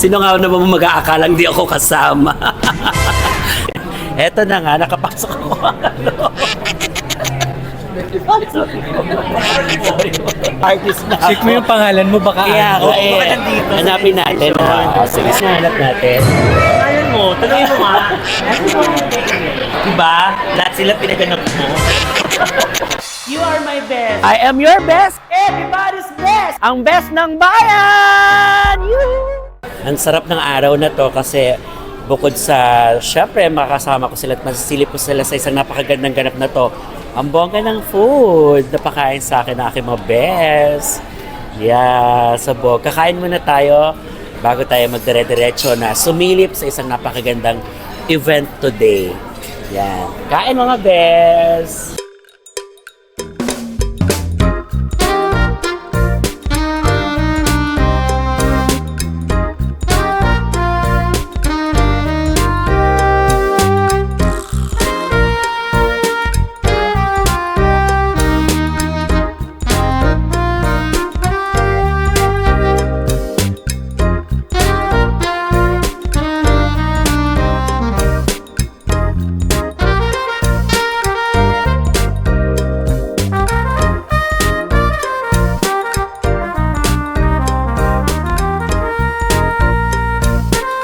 Sino nga naman mag-aakalang di ako kasama? Eto na nga, nakapasok ako. Artist na ako. Check mo yung pangalan mo, baka Kaya ako baka nandito. hanapin natin. Sige, hanap natin. Ayan mo, tanongin mo nga. Diba? Lahat sila pinaganap mo. You are my best. I am your best. Everybody's best. Ang best ng bayan. Ang sarap ng araw na to kasi bukod sa, syempre, makakasama ko sila at masisilip ko sila sa isang napakagandang ganap na to. Ang bongga ng food na pakain sa akin ng aking mga best. Yeah, sabog. Kakain muna tayo bago tayo magdire-diretso na sumilip sa isang napakagandang event today. Yan. Kain mga best!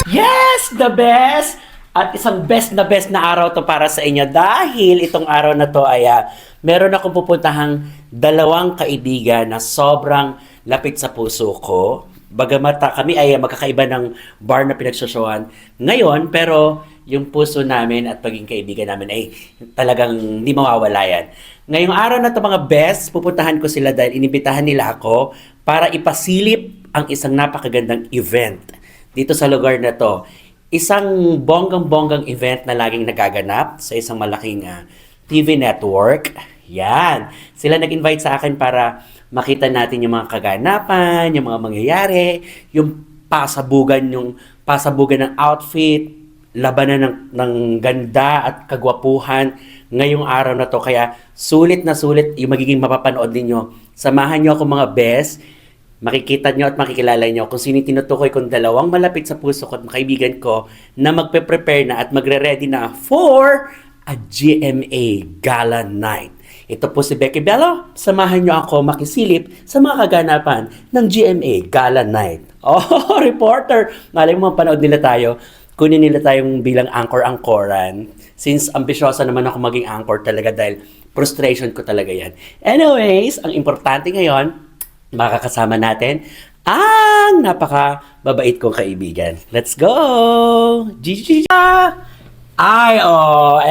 Yes! The best! At isang best na araw to para sa inyo dahil itong araw na to ay meron akong pupuntahang dalawang kaibigan na sobrang lapit sa puso ko. Bagamat kami ay magkakaiba ng bar na pinagsosyohan ngayon, pero yung puso namin at pagiging kaibigan namin ay talagang hindi mawawala yan. Ngayong araw na to mga best, pupuntahan ko sila dahil inibitahan nila ako para ipasilip ang isang napakagandang event dito sa lugar na to. Isang bonggang-bonggang event na laging nagaganap sa isang malaking TV network. Yan. Sila nag-invite sa akin para makita natin yung mga kaganapan, yung mga mangyayari, yung pasabugan ng outfit, labanan ng ganda at kagwapuhan ngayong araw na to. Kaya sulit na sulit yung magiging mapapanood ninyo. Samahan nyo ako mga best. Makikita nyo at makikilala nyo kung sino tinutukoy kong dalawang malapit sa puso ko at kaibigan ko na magpe-prepare na at magre-ready na for a GMA Gala Night. Ito po si Becky Bello. Samahan nyo ako makisilip sa mga kaganapan ng GMA Gala Night. Oh, reporter! Malay mo, panood nila tayo. Kunin nila tayong bilang anchor-angkoran. Since ambisyosa naman ako maging anchor talaga dahil frustration ko talaga yan. Anyways, ang importante ngayon, makakasama natin ang napaka-babait kong kaibigan. Let's go! Gigi! Ay,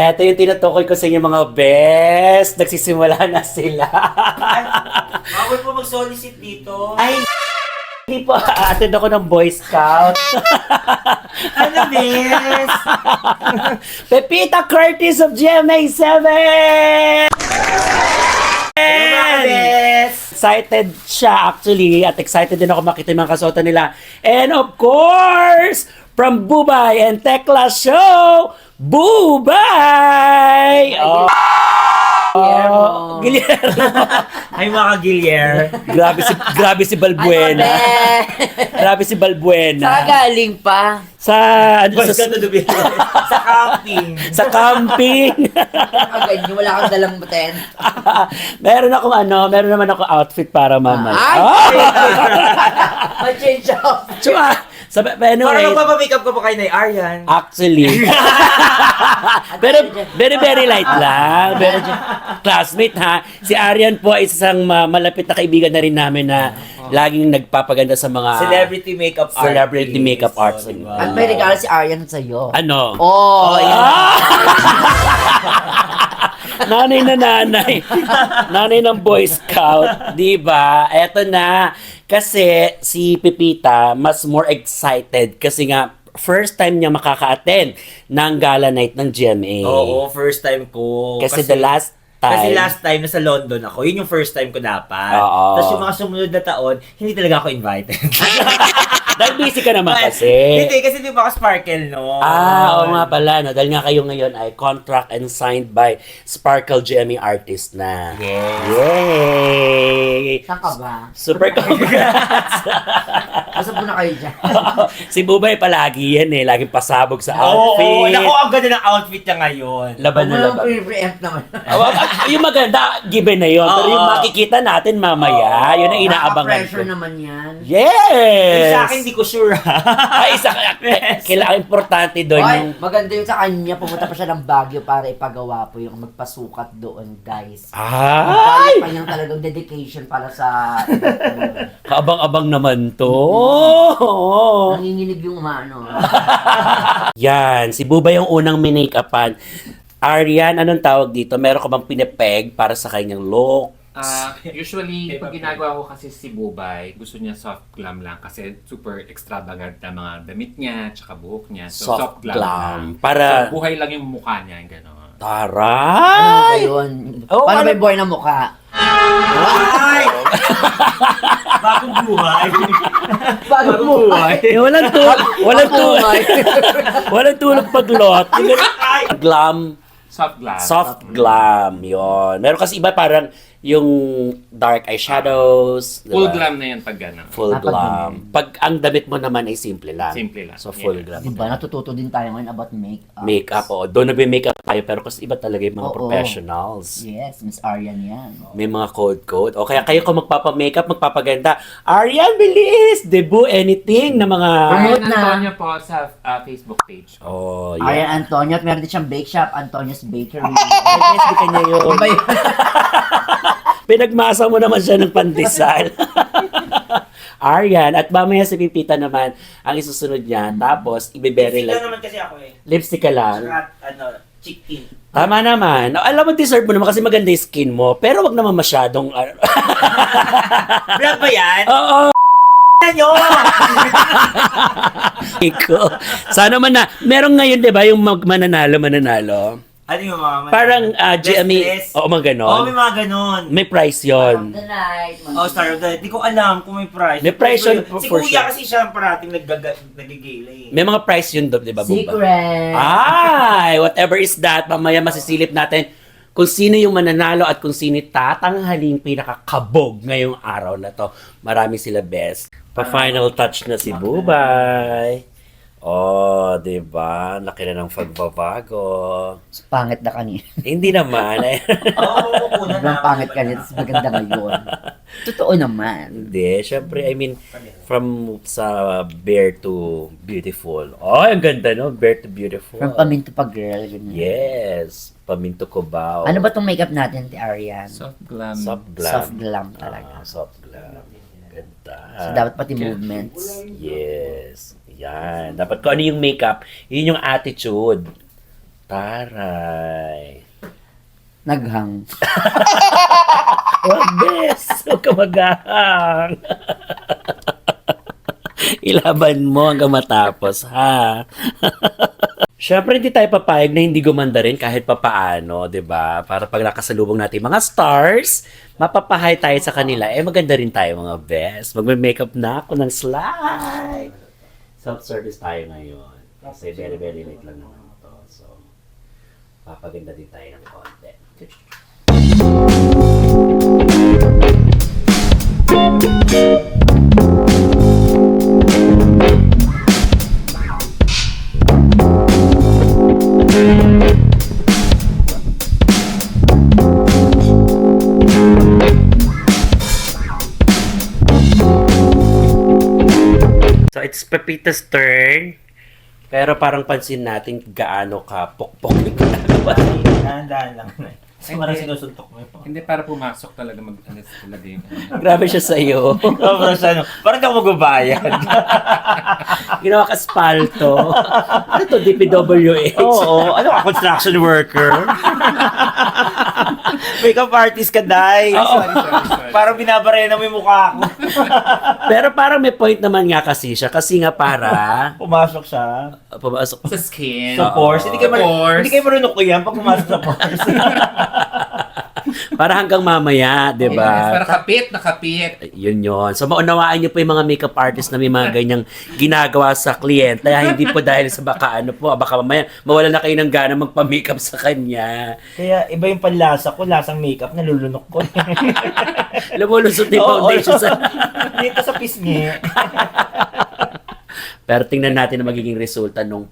eto yung tinutukoy ko sa inyo mga best. Nagsisimula na sila. Bawal po mag-solicit dito. Ay, hindi po. Attend ako ng Boy Scout. Ano, best? Pepita Curtis of GMA7! Mga best! Excited siya actually at excited din ako makita yung mga kasuotan nila. And of course, from Bubay and Tekla Show, Bubay! Guillermo. Ay, mga Gilier. Grabe si Balbuena. Grabe si Balbuena. Saan galing pa? Sa ano Basta sa, to the best. Sa camping. sa camping. Ganyan, wala kang dalang tent. meron naman ako outfit para mamaya. Ay! Ah! Ma-change up. Chua! Anyway, Parang magpapamake-up ko pa kay Nay Aryan. actually. Pero very light lang. Pero classmate ha. Si Arian po ay isang malapit na kaibigan na rin namin na laging nagpapaganda sa mga Celebrity makeup artist. Celebrity makeup arts. diba? At may regalo si Aryan sa'yo. Ano? Oh, yan. Nanay na nanay. Nanay ng Boy Scout. Diba? Eto na. Kasi si Pepita mas more excited kasi nga first time niya makaka-attend ng gala night ng GMA. Oo, first time ko. Kasi the last Kasi time. last time nasa London ako, yun yung first time ko dapat. Oo. Tapos yung mga sumunod na taon, hindi talaga ako invited. Dahil busy ka naman kasi. Hindi, kasi di ba ako sparkle, no? Oo nga pala, no? Dahil nga kayo ngayon ay contract and signed by Sparkle GMA Artist na. Yes. Yay! Saan ka ba? Super congrats! Basta po na kayo dyan. Si Bubay palagi yan eh, laging pasabog sa Oo, outfit. naku, ang ganda ng outfit niya ngayon. Laban na Ano laban. pre-preempt naman? Yung maganda, given na yun. Pero yung Oo. makikita natin mamaya, yun ang inaabangan ko. Pressure naman yan. Yes! Sa akin, hindi ko sure. Ay, isa kailangan importante doon Ay, yung... maganda yun sa kanya. Pumunta pa siya ng Baguio para ipagawa po yung magpasukat doon, guys. Ay! Ang pa niyang talagang dedication para sa... Kaabang-abang naman to. Nanginginig yung umano. Yan, si Buba yung unang minake-upan. Arian, anong tawag dito? Meron ka bang pinepeg para sa kanyang look? Usually, pag ginagawa ko kasi si Bubay, gusto niya soft glam lang kasi super extravagant na mga damit niya, tsaka buhok niya. So, Soft soft glam, glam. lang. Para- So, buhay lang yung mukha niya, gano'n. Ano ba Taray! yun? Oh, Paano ano- may boy na mukha? Ay! Bagong buhay. Bagong buhay. Eh, walang tulog paglot. Glam, Soft glam. soft glam, yon. Meron kasi iba parang yung dark eyeshadows. Full diba? glam na yan pag gano'n. Full Ah, pag glam. Pag ang damit mo naman ay simple lang. Simple lang. So, full Yeah. glam. Diba, natututo din tayo ngayon about makeup. Makeup, oo. Doon nagbe-makeup tayo, pero kasi iba talaga yung mga Oo. professionals. Yes, Miss Arian yan. May mga code. O kaya kayo kung magpapa-makeup, magpapaganda, Arian, bilis! Debut anything na mga... Promote Arian na. Antonio po sa Facebook page. Oh, Arian yeah. Antonio, at meron din siyang bake shop, Antonio's Bakery. Ay, yes, di kanya yun. Ano ba yun? Pinagmasa mo naman siya ng pandesal. Arian, at mamaya si Pipita naman ang isusunod niya. Tapos, ibebere Lipstick lang lang. naman kasi ako eh. Lipstick ka lang. Saka, chicken. Tama naman. Alam mo, deserve mo naman kasi maganda yung skin mo. Pero wag naman masyadong... Vlog ba yan? Oo. Nyo! Iko. Sana man na. Meron ngayon, di ba, yung mananalo. Ano yung mga Parang Best GMA. dress? Oo, mga ganon. Oo, may mga ganon. May price yon. The night. Oh, Star of the Night. Di ko alam kung may price. May price yun, Si for Kuya sure. kasi siya parating nagigila eh. May mga price yun, di ba, Bumba? Secret. Ay, whatever is that, mamaya masisilip natin kung sino yung mananalo at kung sino tatanghaling pinakakabog ngayong araw na to. Marami sila best. Pa-final touch na si Bubay. Oh, di ba? Laki na ng pagbabago. Pangit na kanina. Hindi naman. Oo, una Sobrang pangit kanina, tapos maganda ngayon. Totoo naman. Hindi. Syempre, I mean, from sa bare to beautiful. Oh, ang ganda, no? Bare to beautiful. From paminto pa girl. Ganyan. Yes. Paminto ko ba? Ano ba tong makeup natin, ti Arian? Soft glam. Soft glam. Soft glam talaga. Soft glam. Ganda. So, dapat pati movements. Yes. Yan. Dapat kung ano yung makeup, yun yung attitude. Taray. Naghang. Wag bes. Huwag ka maghahang. Ilaban mo hanggang matapos, ha? Siyempre, hindi tayo papayag na hindi gumanda rin kahit papaano, di ba? Para pag nakasalubong natin mga stars, mapapahay tayo sa kanila. Eh, maganda rin tayo mga best. Magme-makeup na ako ng slide. Self-service tayo ngayon. Kasi very, very late lang naman ito. So, papaganda din tayo ng konti. So, it's Pepita's turn. Pero parang pansin natin gaano ka pokpok yung ginagawa. Dahan-dahan lang. Kasi parang sinusuntok mo yun. Hindi para pumasok talaga mag-alis talaga yung... Grabe siya sa'yo. Sobrang siya, parang di ako magbabayad. Ginawa ka spalto. Ano to? DPWH? Oo, ano ka, construction worker? Makeup artist ka, Day. Parang binabarena mo yung mukha ko. Pero parang may point naman nga kasi siya. Kasi nga para... Pumasok siya. Pumasok. Sa skin. Sa pores. Hindi kayo Pores. hindi kayo marunok ko yan pag pumasok sa pores. Para hanggang mamaya, di Yes, ba? para nakapit. Yun. So, maunawaan niyo po yung mga makeup artist na may mga ganyang ginagawa sa kliyente. Hindi po dahil sa baka mamaya mawala na kayo ng gana magpa-makeup sa kanya. Kaya iba yung panlasa ko, lasang makeup, nalulunok ko. Lumulusot yung Oo, foundation sa... Dito sa pisngi. Pero tingnan natin ang magiging resulta nung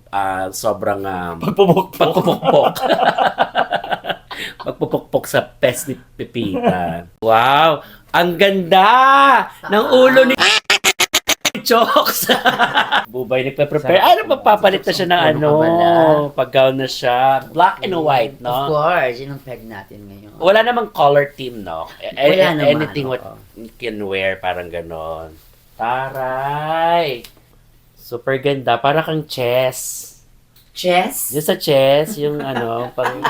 sobrang Pagpupukpok. pagpupukpok. Pagpupukpok sa pes ni Pepita. Wow! Ang ganda ng ulo ni Chokes. Bubay nagpe-prepare. Ano, magpapalit na siya ng Ano ka pala? pag-gown na siya. Black and white, Of no? course, yun ang peg natin ngayon. Wala namang color team, no? Wala naman, Anything what oo. you can wear, parang ganon. Taray! Super ganda. Para kang chess. Chess? Yung sa chess, yung pang...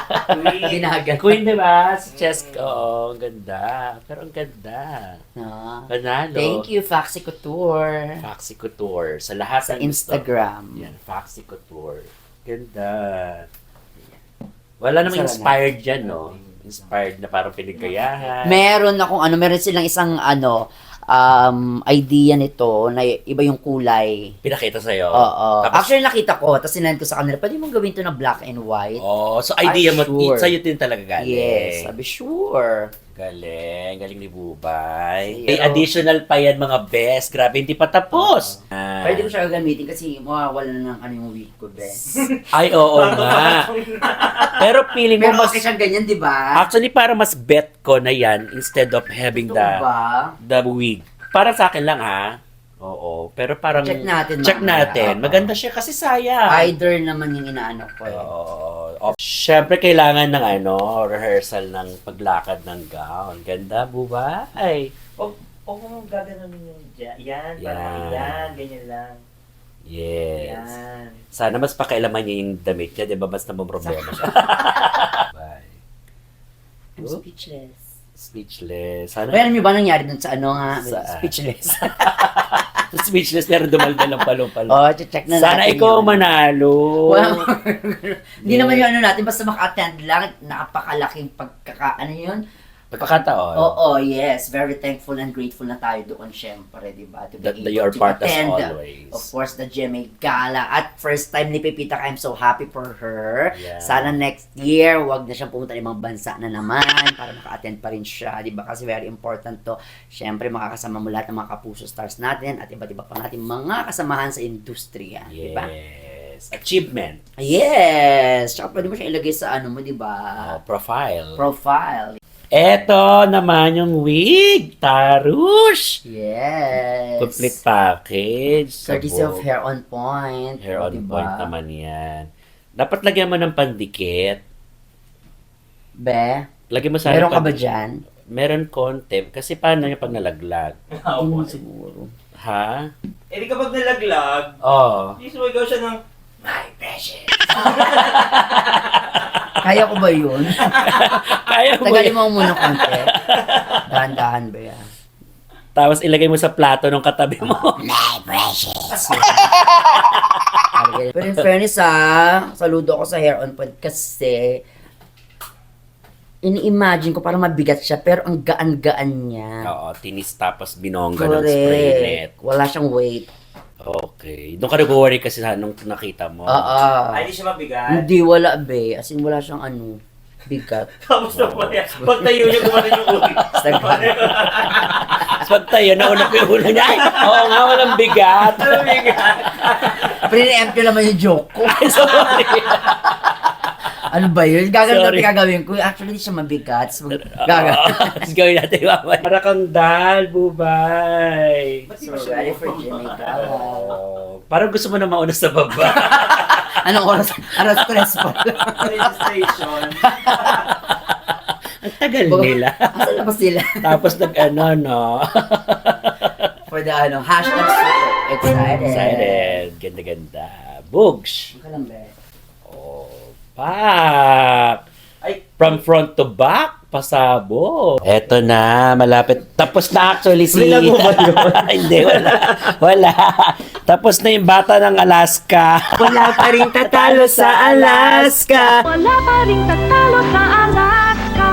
Ginagan. Queen, di ba? Sa chess, oo, ang ganda. Pero ang ganda. No. Panalo. Thank you, Foxy Couture. Foxy Couture. Sa lahat Sa ng gusto. Instagram. Yan, Foxy Couture. Ganda. Wala namang Sarap inspired dyan, no? Inspired na parang pinagayahan. Meron silang isang idea nito na iba yung kulay. Pinakita sa'yo. Oo. Tapos, Actually, nakita ko, tapos sinend ko sa kanila, pwede mong gawin to na black and white. so idea mo, sure. sa'yo din talaga galing. Yes, sabi sure. Galing ni Bubay. Pero- May additional pa yan mga best. Grabe, hindi pa tapos. Pwede ko siya gagamitin kasi mawawala na ng yung week ko, bes. Ay, oo nga. Pero feeling mo Pero mas... okay siyang ganyan, di ba? Actually, para mas bet ko na yan instead of having Ito ba? the wig. Para sa akin lang, ha? Oo. Pero parang... Check natin Check mamaya. natin. Oo. Maganda siya kasi sayang. Either naman yung inaano ko. Oo. Siyempre, kailangan ng rehearsal ng paglakad ng gown. Ganda, Bubay. O kung gaganunin yung dyan. Yan, Yan. parang yan, ganyan lang. Yes. Yan. Sana mas pakialaman niya yung damit niya, di ba? Mas namumroblema siya. Bye. I'm speechless. Speechless. Sana... Well, alam niyo ba nangyari dun sa Saan? speechless? Speechless, pero dumalda ng palong-palong. Oh, check na Sana natin ikaw yun. manalo. Hindi naman yung natin, basta maka-attend lang, napakalaking ano yun? Pagkakataon. Oo, yes. Very thankful and grateful na tayo doon, syempre, di ba? To be That able you're to part as attend, always. of course, the GMA Gala. At first time ni Pepita, I'm so happy for her. Yeah. Sana next year, wag na siyang pumunta ng ibang bansa na naman para maka-attend pa rin siya, di ba? Kasi very important to. Syempre, makakasama mo lahat ng mga kapuso stars natin at iba't iba pa natin mga kasamahan sa industriya, di ba? Yes. Achievement. Yes! Tsaka pwede mo siya ilagay sa ano mo, di ba? Profile. Profile. Eto naman yung wig. Tarush! Yes. Complete package. Courtesy of Sabog. Hair on Point. Hair on diba? point naman yan. Dapat lagyan mo ng pandikit. Be, Lagyan mo sana meron ka ba pandikit. dyan? Meron konti. Kasi paano yung pag nalaglag? Hindi mo siguro. Ha? Eh di kapag nalaglag, Oo. di sumigaw siya ng, my precious. Kaya ko ba yun? Kaya mo Tagalin yun. mo muna konti. Dahan-dahan ba yan? Tapos ilagay mo sa plato ng katabi mo. Pero in fairness saludo ako sa Hair on Point kasi ini-imagine ko parang mabigat siya pero ang gaan-gaan niya. Oo, tinis tapos binongga ng spray net. Wala siyang weight. Okay. Doon ka nag-worry kasi nung nakita mo. Oo. Ay, di siya mabigat. Hindi, wala be. As in, wala siyang bigat. Tapos na pa yan. Pag tayo niya gumanon yung ulo. Basta ganun. Tapos pag tayo, nauna ko yung ulo niya. Ay, oo nga, walang bigat. Mabigat. Pre-empty naman yung joke ko. Ay, sorry. Ano ba yun? Sorry. Gagawin ko. Actually, hindi siya mabigat. Gagawin. Tapos gawin natin mamaya. Para kang dal, Bubay. So, ready for Jimmy Gala. Oh, parang gusto mo na mauna sa baba. Anong oras? Aras stressful. Registration. Ang tagal nila. Asan na ba sila? Tapos no. For the hashtag super excited. Excited. Ganda-ganda. Bugs. Ka lang, be. Oh, pak. Ay, From front to back, pasabo. Eto na, malapit. Tapos na actually si... May lago ba yun? Hindi, wala. Tapos na yung bata ng Alaska. wala pa rin tatalo sa Alaska. Wala pa ring tatalo sa Alaska.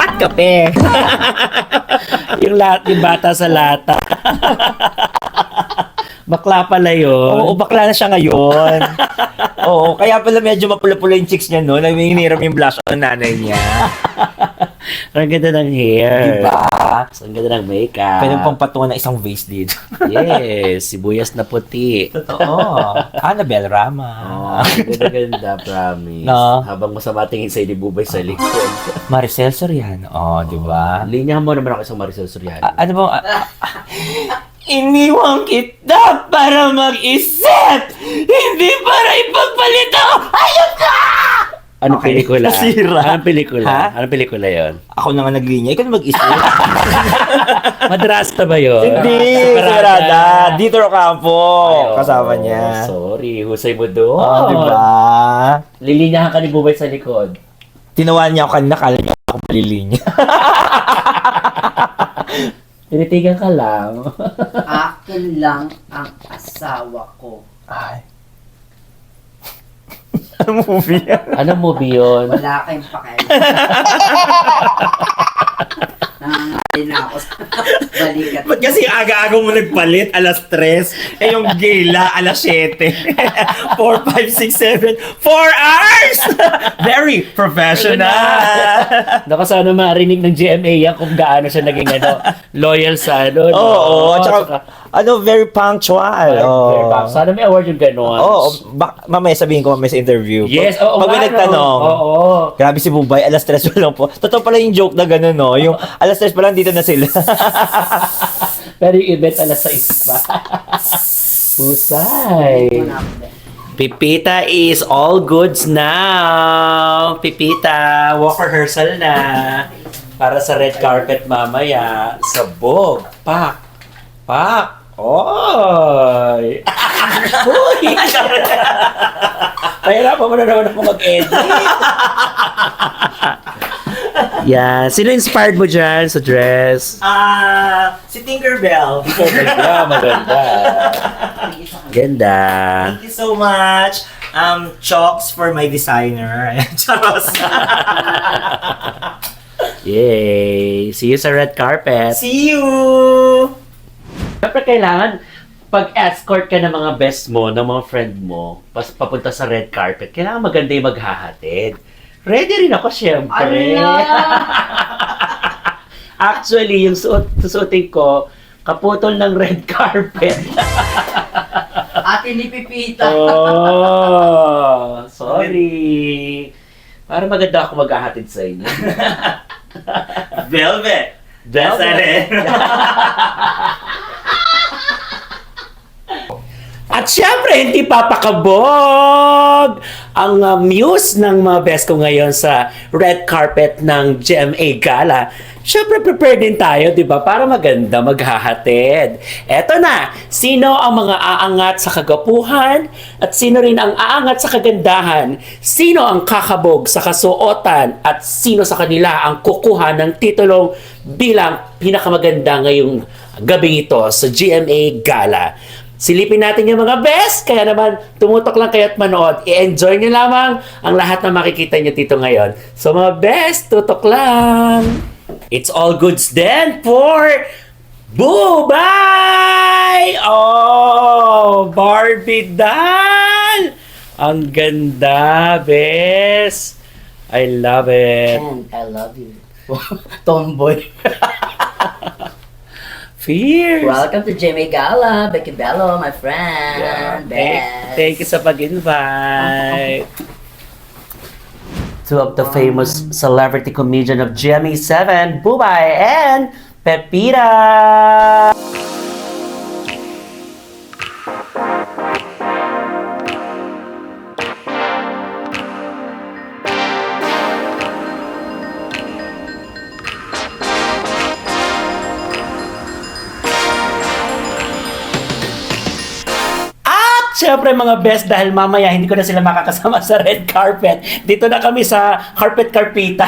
At kape. Yung bata sa lata. Bakla pala yun. Oo, bakla na siya ngayon. Oo, kaya pala medyo mapula-pula yung cheeks niya, no? Nangingiram yung blush on nanay niya. Ang ganda ng hair. Diba? Ang ganda ng makeup. Pwede pang patungan ng isang vase dito. Yes, sibuyas na puti. Totoo. Annabelle Rama. Oh, ganda, promise. No. Habang masama tingin sa ni Bubay sa likod. Maricel Soriano. Oh, di ba? Linyahan mo naman ako isang Maricel Soriano. Ano ba? Iniwang kita para mag-isip! Hindi para ipagpalit ako! Ayun ka! Anong Okay, pelikula? nasira. Anong pelikula? Ha? Anong pelikula yon? Ako na nga naglinya. Ikaw na mag-isip. Madrasta ba yun? Hindi, Sagrada. Dito Ocampo. Ay, Kasama oo, niya. Sorry, husay mo doon. Oh, di ba? Lilinyahan ka ni Bubay sa likod. Tinawahan niya ako kanina, kala niya ako malilinya. Tinitigan ka lang. Akin lang ang asawa ko. Ay. Ano movie yan? Anong movie yun? Wala kayong pakialam. Nangangalit na ako sa balikat. Ba't kasi aga-aga mo nagpalit? Alas 3. Eh yung gala, alas 7. 4, 5, 6, 7. 4 hours! Very professional. Naku, sana marinig ng GMA yan kung gaano siya naging loyal sa ano. no? Oo, tsaka, very punctual. Very Oo. back. Sana may award yung gano'n. Oo, mamaya sabihin ko mamaya sa interview. Yes, oo. Pag may nga, nagtanong, no? Oo. grabe si Bubay, alas 3 pa lang po. Totoo pala yung joke na gano'n, no? Yung alas 3 pa lang, dito na sila. Pero yung event alas 6 pa. Husay. Pipita is all goods now. Pipita, walk rehearsal na. Para sa red carpet mamaya. Sabog. Pak. Pak. Oy. Uy. Pahirapan mo na naman ako mag-edit. Yan. Sino inspired mo dyan sa dress? Si Tinkerbell. Maganda, maganda. Ganda. Thank you so much. Chalks for my designer. Charos. Yay! See you sa red carpet. See you! Siyempre kailangan, pag-escort ka ng mga best mo, ng mga friend mo, papunta sa red carpet, kailangan maganda yung maghahatid. Ready rin ako, syempre. Actually, yung susuotin ko, kaputol ng red carpet. Ate ni Pipita. Oh, sorry. Para maganda ako maghahatid sa inyo. Velvet. Velvet. At syempre, hindi papakabog ang muse ng mga best ko ngayon sa red carpet ng GMA Gala. Syempre, prepared din tayo, di ba? Para maganda maghahatid. Eto na, sino ang mga aangat sa kagapuhan at sino rin ang aangat sa kagandahan? Sino ang kakabog sa kasuotan at sino sa kanila ang kukuha ng titulong bilang pinakamaganda ngayong gabing ito sa GMA Gala? Silipin natin yung mga best, kaya naman tumutok lang kayo at manood. I-enjoy nyo lamang ang lahat na makikita nyo dito ngayon. So mga best, tutok lang! It's all goods then for Bubay! Oh, Barbie doll! Ang ganda, best! I love it. And I love you. Tomboy. Fierce! Welcome to Jimmy Gala, Becky Bello, my friend. Thank you sa pag-invite. Two of the famous celebrity comedian of GMA7, Bubay and Pepita! syempre mga best, dahil mamaya hindi ko na sila makakasama sa red carpet. Dito na kami sa carpet-carpita.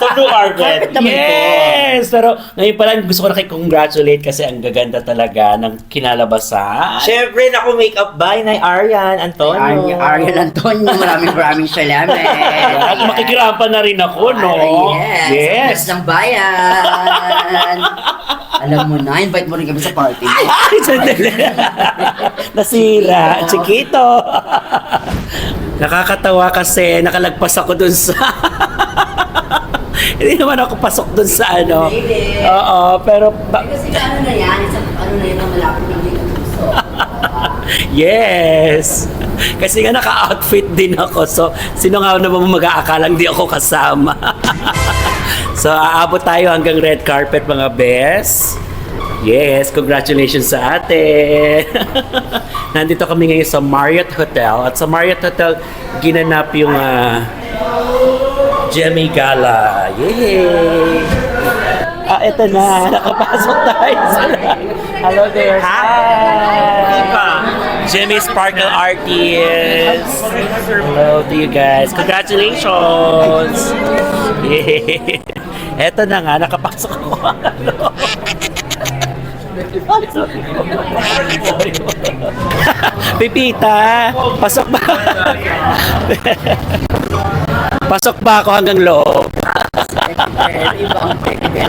Sa blue carpet. Yes! Pero ngayon pa lang gusto ko na kayo congratulate kasi ang gaganda talaga ng kinalabasan. Siyempre, naku, makeup by na Arian Antonio. Ariel Antonio, maraming salamat. At makikirapan na rin ako, no? Yes. Best ng bayan. Alam mo na, invite mo rin kami sa party. Ay, sandali. Nasira. Chiquito. Nakakatawa kasi nakalagpas ako dun sa... Hindi naman ako pasok dun sa ano. Maybe. Oo, pero... Kasi ano na yan, ano na yun ang malapit ng dito puso. Yes! Kasi nga naka-outfit din ako. So, sino nga naman mag-aakalang di ako kasama? So, aabot tayo hanggang red carpet, mga best. Yes, congratulations sa atin. Nandito kami ngayon sa Marriott Hotel. At sa Marriott Hotel, ginanap yung Jemmy Gala. Yay! Eto na. Nakapasok tayo sa... Hello there. Hi! Jimmy Sparkle Artist. Hello to you guys. Congratulations! Yay! Eto na nga, nakapasok ako. Pipita, pasok ba? Pasok ba ako hanggang loob? Iba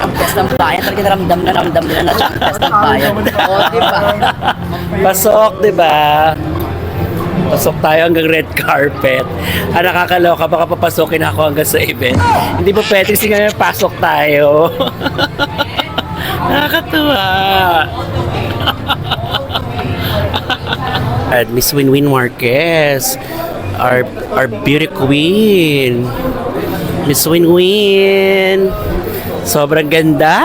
ang best ng bayan. Talaga naramdam nila na siya ang best ng bayan. Oo, diba? Pasok, di ba? Pasok tayo hanggang red carpet. Nakakaloka, baka papasokin ako hanggang sa event. Hindi ba pwede kasi ngayon pasok tayo? Nakakatuwa. At Miss Winwin Marquez, our beauty queen. Miss Winwin. Sobrang ganda.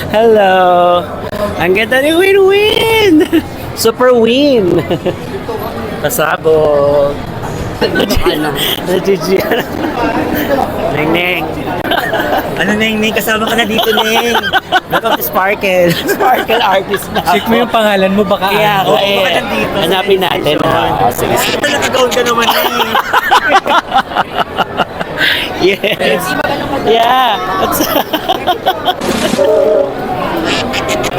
Hello. Ang ganda ni Winwin. Super win. Pasabog. Najijiyan. Neng. Ano, Neng? Kasama ka na dito, Neng. Welcome to Sparkle. Sparkle artist na ako. Check mo yung pangalan mo, baka Kaya ako Oo, baka nandito. hanapin natin. Sige, sige. Ito, nakagawin ka naman, Neng. Yes. Yeah.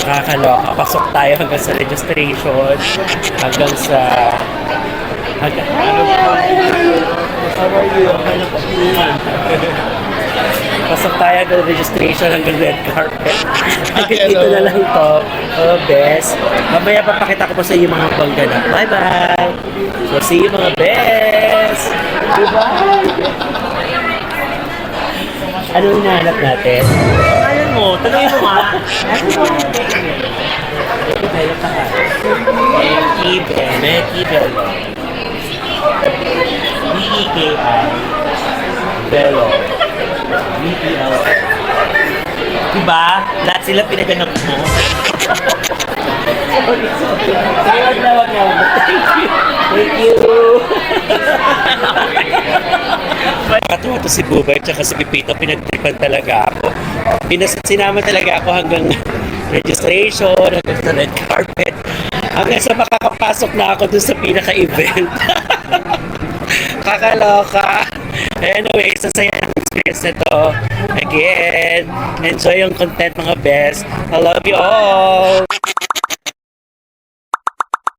Nakakaloka. Pasok tayo hanggang sa registration. Hanggang sa... Hanggang... How are you? Pasok tayo hanggang registration hanggang red carpet. Hanggang dito na lang to. Oh, best. Mamaya papakita ko pa sa inyo mga pangganap. Bye-bye. So, see you mga best. Bye-bye. Ano hinahanap natin? Ayun mo, tanongin mo nga. Mekibel. B-E-K-I. Belo. B-E-L. Diba? Lahat sila pinaganap mo. Wag na. Thank you. Katuwa to si Bubay tsaka si Pipito, pinagtripan talaga ako. Sinama talaga ako hanggang registration, hanggang sa red carpet, hanggang sa makakapasok na ako dun sa pinaka-event. Kakaloka. Anyway, sasaya ng experience na to. Again, enjoy yung content mga best. I love you all!